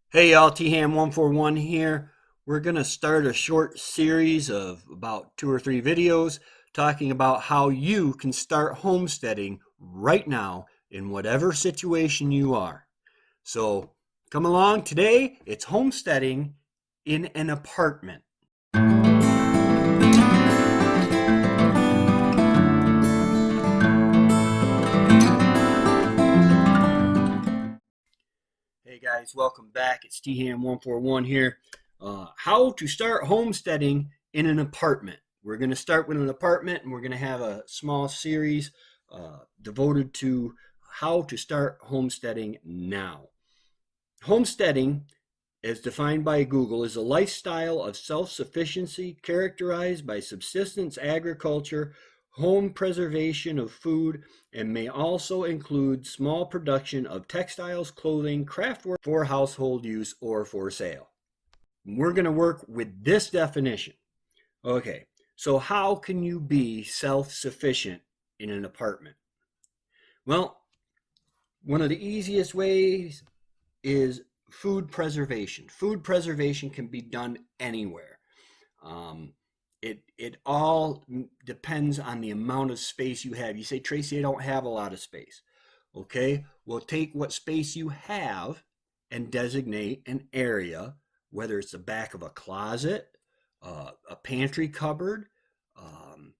Hey y'all, T-Ham141 here. We're going to start a short series of about 2 or 3 videos talking about how you can start homesteading right now in whatever situation you are. So come along. Today, it's homesteading in an apartment. Hey guys, welcome back. It's T-Ham141 here. How to start homesteading in an apartment. We're going to start with an apartment and we're going to have a small series devoted to how to start homesteading now. Homesteading, as defined by Google, is a lifestyle of self-sufficiency characterized by subsistence agriculture, home preservation of food, and may also include small production of textiles, clothing, craftwork for household use or for sale. We're going to work with this definition. Okay, so how can you be self-sufficient in an apartment? Well, one of the easiest ways is food preservation. Food preservation can be done anywhere. Um, it all depends on the amount of space you have. You say, Tracy, I don't have a lot of space. Okay, well, take what space you have and designate an area, whether it's the back of a closet, a pantry cupboard, um,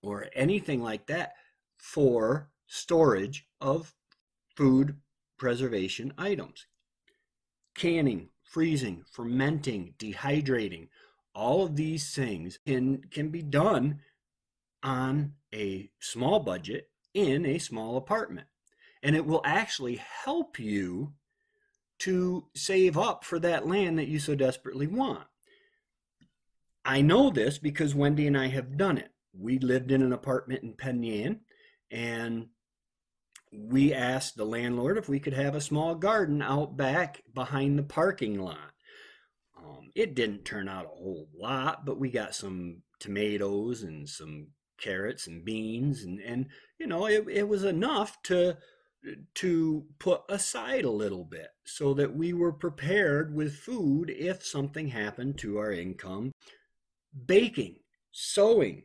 or anything like that for storage of food preservation items. Canning, freezing, fermenting, dehydrating, all of these things can be done on a small budget in a small apartment. And it will actually help you to save up for that land that you so desperately want. I know this because Wendy and I have done it. We lived in an apartment in Penn, and we asked the landlord if we could have a small garden out back behind the parking lot. It didn't turn out a whole lot, but we got some tomatoes and some carrots and beans, and it was enough to put aside a little bit so that we were prepared with food if something happened to our income. Baking, sewing,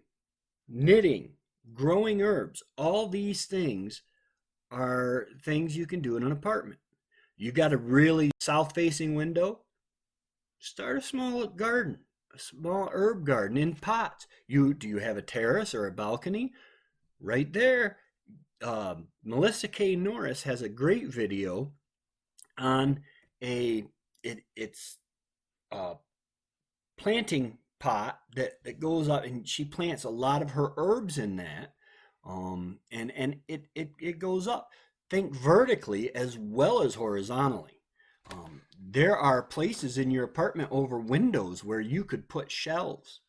knitting, growing herbs, all these things are things you can do in an apartment. You got a really south facing window, start a small garden, a small herb garden in pots. Do you have a terrace or a balcony? Right there. Melissa K. Norris has a great video on it's a planting pot that goes up, and she plants a lot of her herbs in that. And it goes up. Think vertically as well as horizontally. There are places in your apartment over windows where you could put shelves.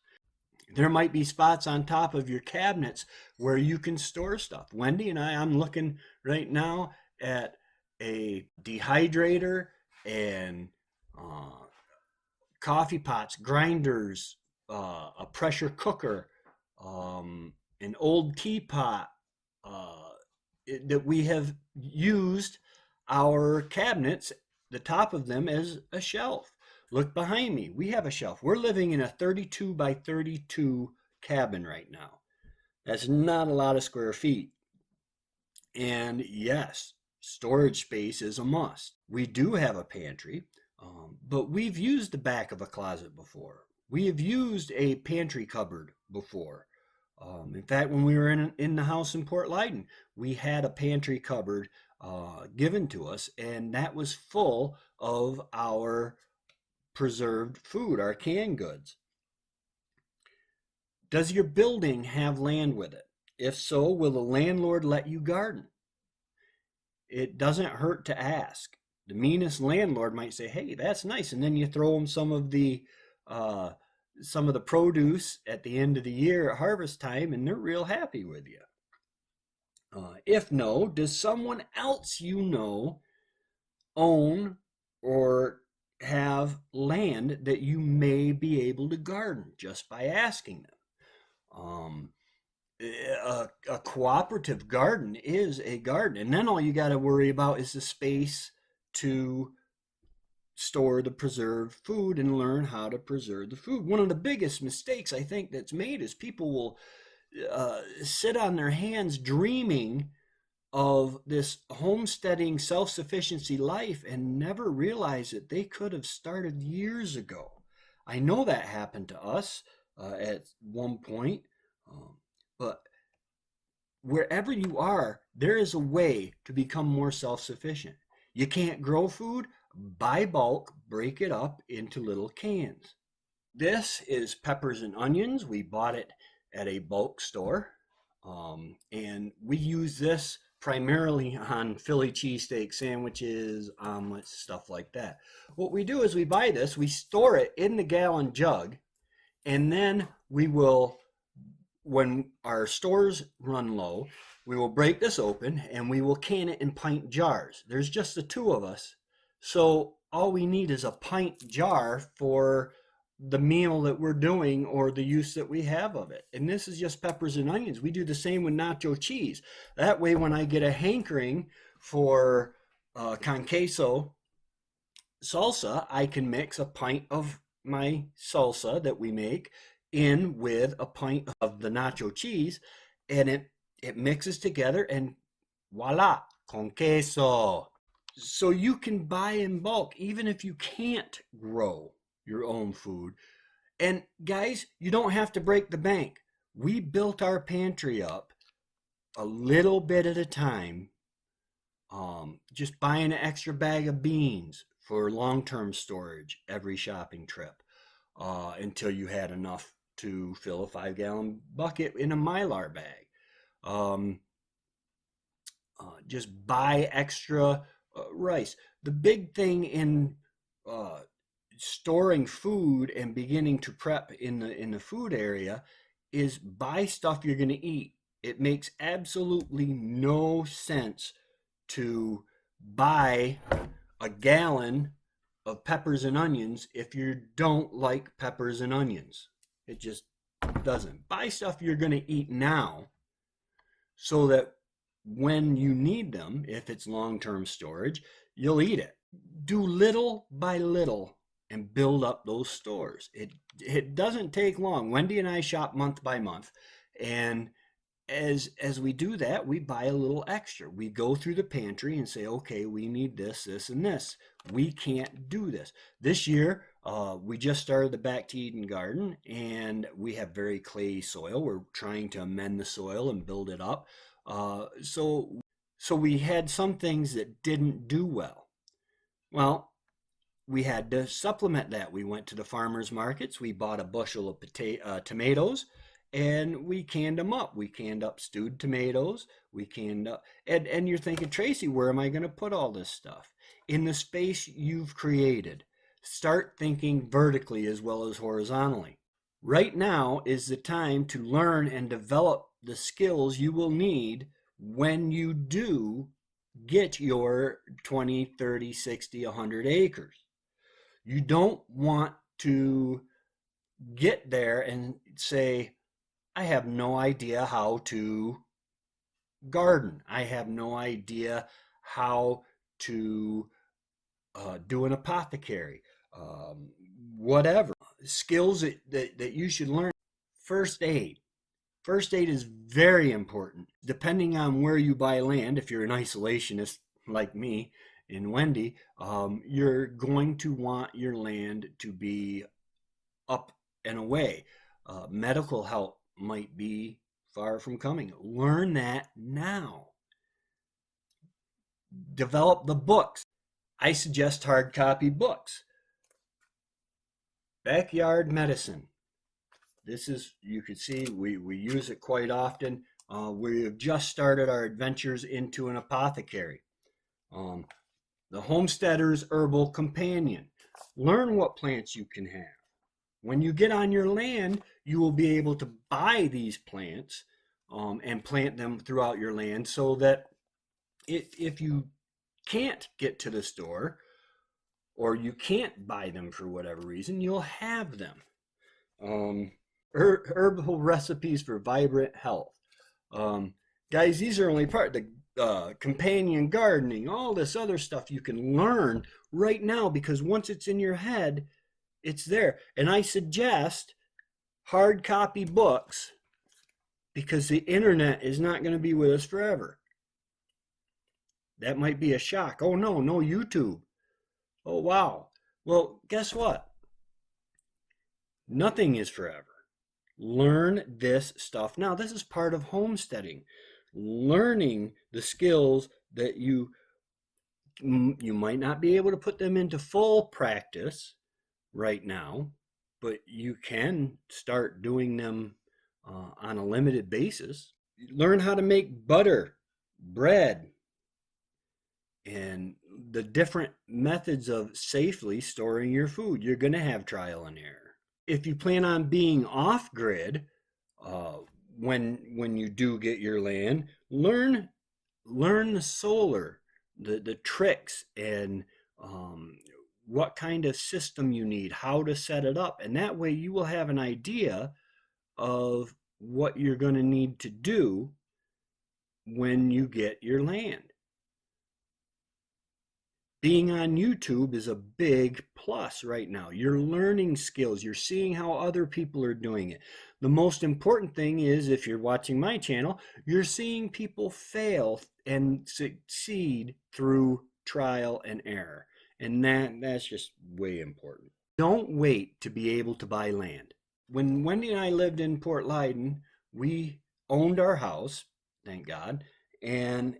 There might be spots on top of your cabinets where you can store stuff. Wendy and I'm looking right now at a dehydrator and uh, coffee pots, grinders, a pressure cooker, an old teapot uh, that we have used our cabinets, the top of them, as a shelf. Look behind me. We have a shelf. We're living in a 32 by 32 cabin right now. That's not a lot of square feet. And yes, storage space is a must. We do have a pantry, but we've used the back of a closet before. We have used a pantry cupboard before. In fact, when we were in the house in Port Leyden, we had a pantry cupboard given to us, and that was full of our preserved food, our canned goods. Does your building have land with it? If so, will the landlord let you garden? It doesn't hurt to ask. The meanest landlord might say, "Hey, that's nice," and then you throw them uh, some of the produce at the end of the year at harvest time, and they're real happy with you. If no, does someone else you know own or have land that you may be able to garden just by asking them? Um, a cooperative garden is a garden, and then all you got to worry about is the space to store the preserved food and learn how to preserve the food. One of the biggest mistakes I think that's made is people will sit on their hands dreaming of this homesteading self-sufficiency life and never realize that they could have started years ago. I know that happened to us at one point, but wherever you are, there is a way to become more self-sufficient. You can't grow food? Buy bulk, break it up into little cans. This is peppers and onions. We bought it at a bulk store. And we use this primarily on Philly cheesesteak sandwiches, omelets, stuff like that. What we do is we buy this, we store it in the gallon jug, and then we will, when our stores run low, we will break this open and we will can it in pint jars. There's just the two of us. So all we need is a pint jar for the meal that we're doing or the use that we have of it. And this is just peppers and onions. We do the same with nacho cheese. That way, when I get a hankering for con queso salsa, I can mix a pint of my salsa that we make in with a pint of the nacho cheese, and it mixes together, and voila, con queso. So you can buy in bulk even if you can't grow your own food. And guys, you don't have to break the bank. We built our pantry up a little bit at a time, just buying an extra bag of beans for long-term storage every shopping trip, until you had enough to fill a 5-gallon bucket in a Mylar bag. Just buy extra rice. The big thing in storing food and beginning to prep in the food area is buy stuff you're going to eat. It makes absolutely no sense to buy a gallon of peppers and onions if you don't like peppers and onions. It just doesn't. Buy stuff you're going to eat now so that when you need them, if it's long-term storage, you'll eat it. Do little by little and build up those stores. It doesn't take long. Wendy and I shop month by month, and as we do that, we buy a little extra. We go through the pantry and say, okay, we need this, this, and this. We can't do this. This year, we just started the Back to Eden garden, and we have very clay soil. We're trying to amend the soil and build it up. So we had some things that didn't do well. Well, we had to supplement that. We went to the farmers markets. We bought a bushel of tomatoes, and we canned them up. We canned up stewed tomatoes. We canned up, and you're thinking, Tracy, where am I going to put all this stuff? In the space you've created. Start thinking vertically as well as horizontally. Right now is the time to learn and develop the skills you will need when you do get your 20, 30, 60, 100 acres. You don't want to get there and say, I have no idea how to garden. I have no idea how to do an apothecary. Whatever. Skills that you should learn. First aid. First aid is very important. Depending on where you buy land, if you're an isolationist like me and Wendy, you're going to want your land to be up and away. Medical help might be far from coming. Learn that now. Develop the books. I suggest hard copy books. Backyard medicine. This is, you can see, we use it quite often. We have just started our adventures into an apothecary. The Homesteader's Herbal Companion. Learn what plants you can have. When you get on your land, you will be able to buy these plants and plant them throughout your land, so that if you can't get to the store or you can't buy them for whatever reason, you'll have them. Herbal recipes for vibrant health. Guys, these are only part. companion gardening, all this other stuff you can learn right now, because once it's in your head, it's there. And I suggest hard copy books, because the internet is not going to be with us forever. That might be a shock. Oh no, no YouTube. Oh wow. Well, guess what? Nothing is forever. Learn this stuff now. This is part of homesteading. Learning the skills that you might not be able to put them into full practice right now, but you can start doing them on a limited basis. Learn how to make butter, bread, and the different methods of safely storing your food. You're going to have trial and error. If you plan on being off grid, uh, when you do get your land, learn the solar, the tricks, and what kind of system you need, how to set it up, and that way you will have an idea of what you're going to need to do when you get your land. Being on YouTube is a big plus right now. You're learning skills. You're seeing how other people are doing it. The most important thing is, if you're watching my channel, you're seeing people fail and succeed through trial and error. And that's just way important. Don't wait to be able to buy land. When Wendy and I lived in Port Leyden, we owned our house, thank God, and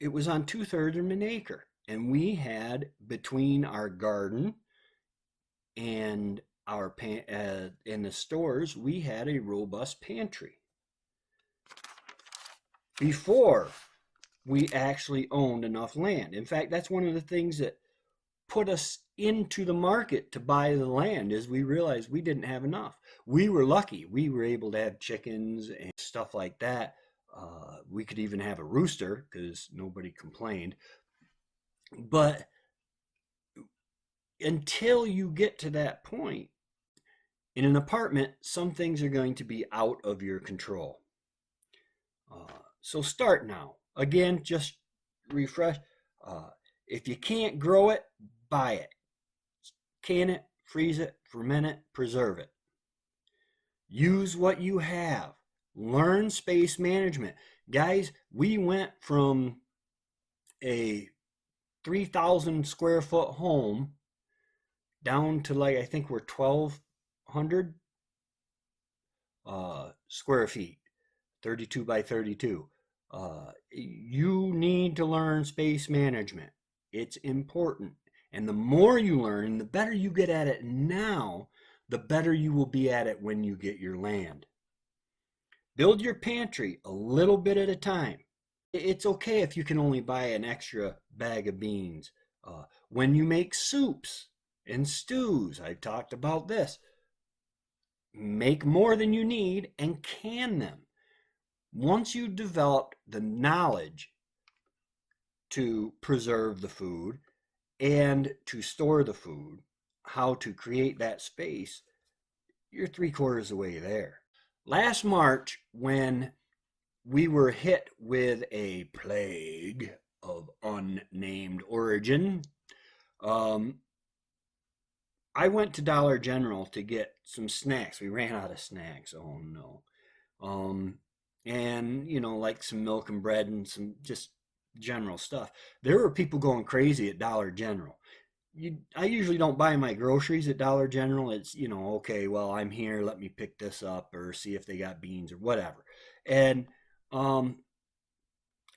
it was on 2/3 of an acre. And we had, between our garden and our in the stores, we had a robust pantry before we actually owned enough land. In fact, that's one of the things that put us into the market to buy the land, is we realized we didn't have enough. We were lucky. We were able to have chickens and stuff like that. We could even have a rooster because nobody complained. But until you get to that point, in an apartment, some things are going to be out of your control. So start now. Again, just refresh. If you can't grow it, buy it. Can it, freeze it, ferment it, preserve it. Use what you have. Learn space management. Guys, we went from a 3,000 square foot home down to, like, I think we're 1,200 square feet, 32 by 32. You need to learn space management. It's important. And the more you learn and the better you get at it now, the better you will be at it when you get your land. Build your pantry a little bit at a time. It's okay if you can only buy an extra bag of beans. When you make soups and stews, I've talked about this. Make more than you need and can them. Once you develop the knowledge to preserve the food and to store the food, how to create that space, you're 3/4 of the way there. Last March, when we were hit with a plague of unnamed origin, I went to Dollar General to get some snacks. We ran out of snacks. Oh no. And like some milk and bread and some just general stuff. There were people going crazy at Dollar General. I usually don't buy my groceries at Dollar General. It's, okay, well, I'm here, let me pick this up or see if they got beans or whatever. And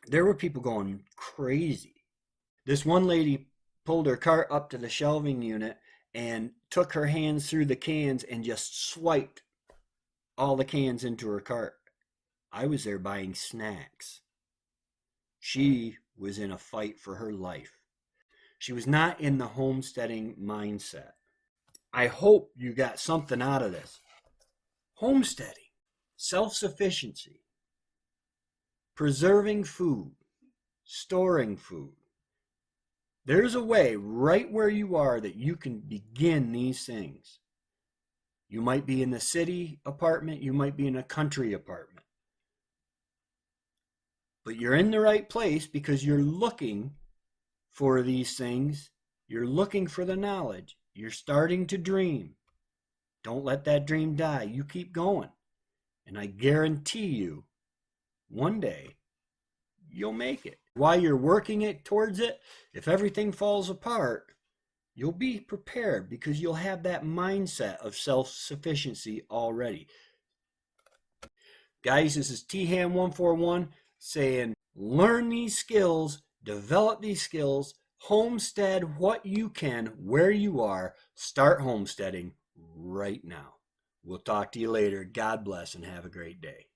there were people going crazy. This one lady pulled her cart up to the shelving unit and took her hands through the cans and just swiped all the cans into her cart. I was there buying snacks. She was in a fight for her life. She was not in the homesteading mindset. I hope you got something out of this. Homesteading, self-sufficiency, preserving food, storing food. There's a way right where you are that you can begin these things. You might be in the city apartment, you might be in a country apartment. But you're in the right place because you're looking for these things. You're looking for the knowledge. You're starting to dream. Don't let that dream die. You keep going. And I guarantee you, one day, you'll make it. While you're working it towards it, if everything falls apart, you'll be prepared because you'll have that mindset of self-sufficiency already. Guys, this is THAM141 saying learn these skills, develop these skills, homestead what you can where you are. Start homesteading right now. We'll talk to you later. God bless and have a great day.